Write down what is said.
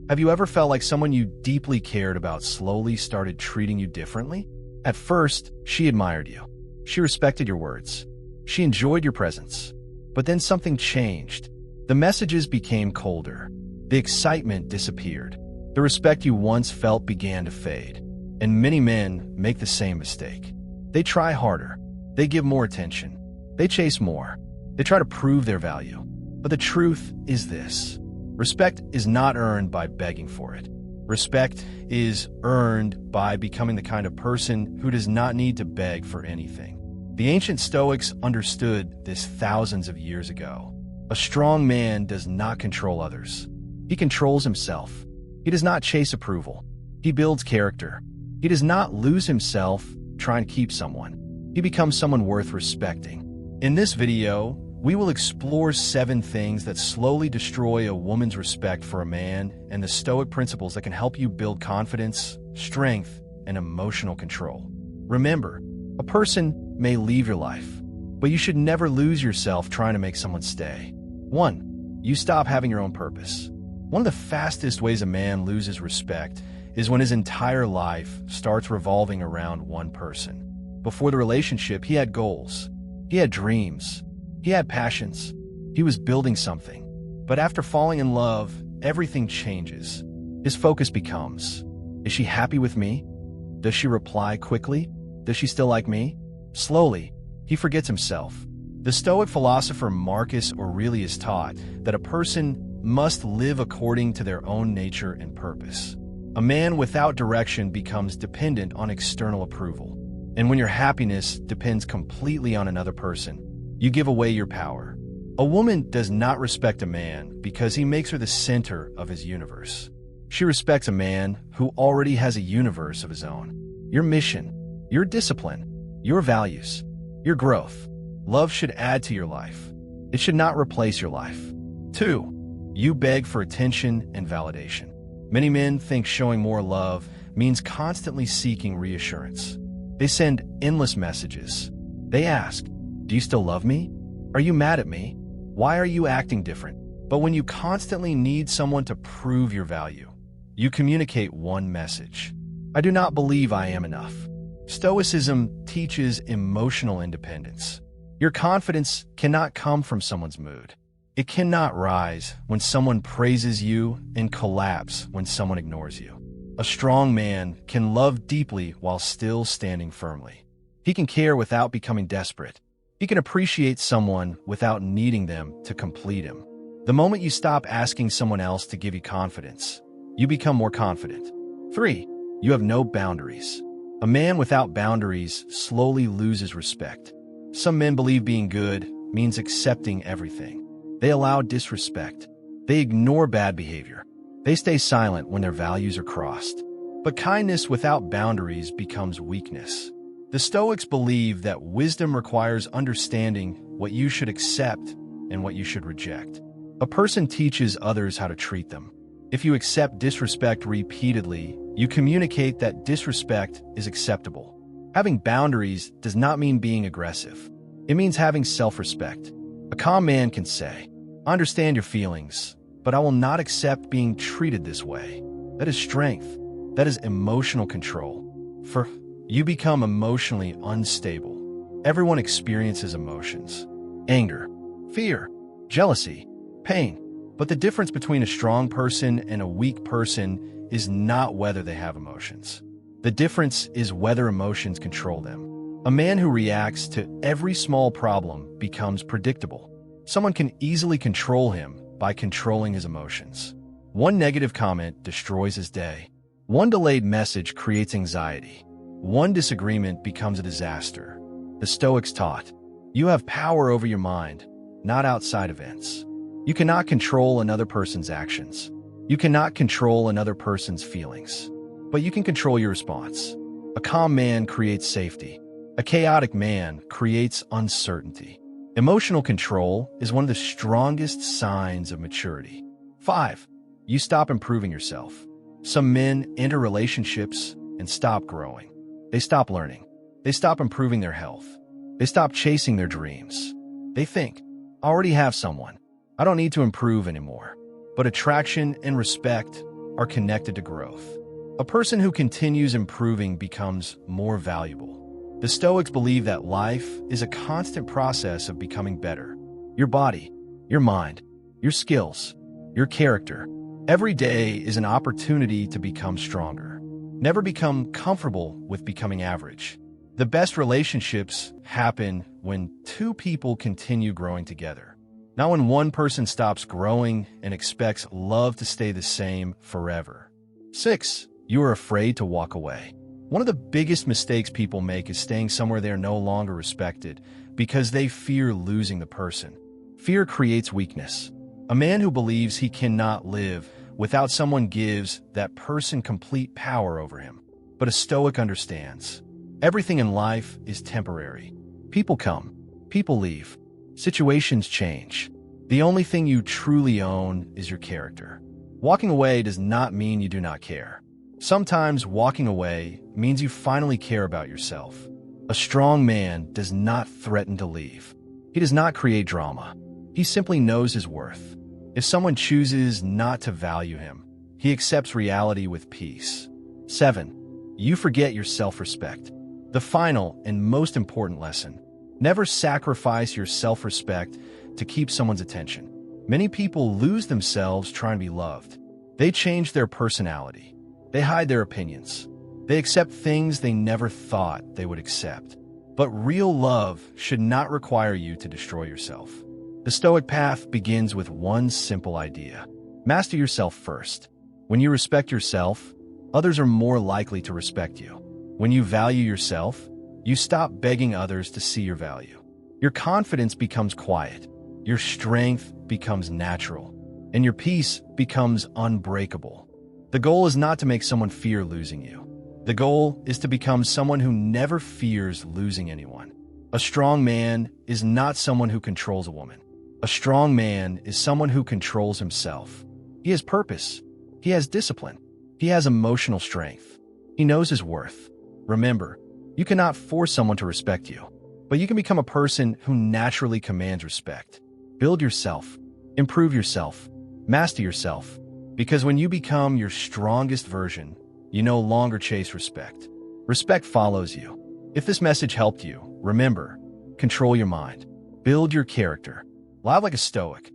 Have you ever felt like someone you deeply cared about slowly started treating you differently? At first, she admired you. She respected your words. She enjoyed your presence. But then something changed. The messages became colder. The excitement disappeared. The respect you once felt began to fade. And many men make the same mistake. They try harder. They give more attention. They chase more. They try to prove their value. But the truth is this: respect is not earned by begging for it. Respect is earned by becoming the kind of person who does not need to beg for anything. The ancient Stoics understood this thousands of years ago. A strong man does not control others. He controls himself. He does not chase approval. He builds character. He does not lose himself trying to keep someone. He becomes someone worth respecting. In this video, we will explore 7 things that slowly destroy a woman's respect for a man and the Stoic principles that can help you build confidence, strength, and emotional control. Remember, a person may leave your life, but you should never lose yourself trying to make someone stay. 1. You stop having your own purpose. One of the fastest ways a man loses respect is when his entire life starts revolving around one person. Before the relationship, he had goals. He had dreams. He had passions. He was building something. But after falling in love, everything changes. His focus becomes, is she happy with me? Does she reply quickly? Does she still like me? Slowly, he forgets himself. The Stoic philosopher Marcus Aurelius taught that a person must live according to their own nature and purpose. A man without direction becomes dependent on external approval. And when your happiness depends completely on another person, you give away your power. A woman does not respect a man because he makes her the center of his universe. She respects a man who already has a universe of his own. Your mission, your discipline, your values, your growth. Love should add to your life. It should not replace your life. 2. You beg for attention and validation. Many men think showing more love means constantly seeking reassurance. They send endless messages. They ask, do you still love me? Are you mad at me? Why are you acting different? But when you constantly need someone to prove your value, you communicate one message: I do not believe I am enough. Stoicism teaches emotional independence. Your confidence cannot come from someone's mood. It cannot rise when someone praises you and collapse when someone ignores you. A strong man can love deeply while still standing firmly. He can care without becoming desperate. He can appreciate someone without needing them to complete him. The moment you stop asking someone else to give you confidence, you become more confident. 3. You have no boundaries. A man without boundaries slowly loses respect. Some men believe being good means accepting everything. They allow disrespect. They ignore bad behavior. They stay silent when their values are crossed. But kindness without boundaries becomes weakness. The Stoics believe that wisdom requires understanding what you should accept and what you should reject. A person teaches others how to treat them. If you accept disrespect repeatedly, you communicate that disrespect is acceptable. Having boundaries does not mean being aggressive. It means having self-respect. A calm man can say, I understand your feelings, but I will not accept being treated this way. That is strength. That is emotional control. For you become emotionally unstable. Everyone experiences emotions: anger, fear, jealousy, pain. But the difference between a strong person and a weak person is not whether they have emotions. The difference is whether emotions control them. A man who reacts to every small problem becomes predictable. Someone can easily control him by controlling his emotions. One negative comment destroys his day. One delayed message creates anxiety. One disagreement becomes a disaster. The Stoics taught, you have power over your mind, not outside events. You cannot control another person's actions. You cannot control another person's feelings. But you can control your response. A calm man creates safety. A chaotic man creates uncertainty. Emotional control is one of the strongest signs of maturity. 5. You stop improving yourself. Some men enter relationships and stop growing. They stop learning. They stop improving their health. They stop chasing their dreams. They think, I already have someone. I don't need to improve anymore. But attraction and respect are connected to growth. A person who continues improving becomes more valuable. The Stoics believe that life is a constant process of becoming better. Your body, your mind, your skills, your character. Every day is an opportunity to become stronger. Never become comfortable with becoming average. The best relationships happen when two people continue growing together. Not when one person stops growing and expects love to stay the same forever. 6. You are afraid to walk away. One of the biggest mistakes people make is staying somewhere they are no longer respected because they fear losing the person. Fear creates weakness. A man who believes he cannot live without someone gives that person complete power over him. But a Stoic understands. Everything in life is temporary. People come, people leave, situations change. The only thing you truly own is your character. Walking away does not mean you do not care. Sometimes walking away means you finally care about yourself. A strong man does not threaten to leave. He does not create drama. He simply knows his worth. If someone chooses not to value him, he accepts reality with peace. 7. You forget your self-respect. The final and most important lesson. Never sacrifice your self-respect to keep someone's attention. Many people lose themselves trying to be loved. They change their personality. They hide their opinions. They accept things they never thought they would accept. But real love should not require you to destroy yourself. The Stoic path begins with one simple idea. Master yourself first. When you respect yourself, others are more likely to respect you. When you value yourself, you stop begging others to see your value. Your confidence becomes quiet. Your strength becomes natural. And your peace becomes unbreakable. The goal is not to make someone fear losing you. The goal is to become someone who never fears losing anyone. A strong man is not someone who controls a woman. A strong man is someone who controls himself. He has purpose. He has discipline. He has emotional strength. He knows his worth. Remember, you cannot force someone to respect you, but you can become a person who naturally commands respect. Build yourself. Improve yourself. Master yourself. Because when you become your strongest version, you no longer chase respect. Respect follows you. If this message helped you, remember, control your mind. Build your character. Live like a Stoic.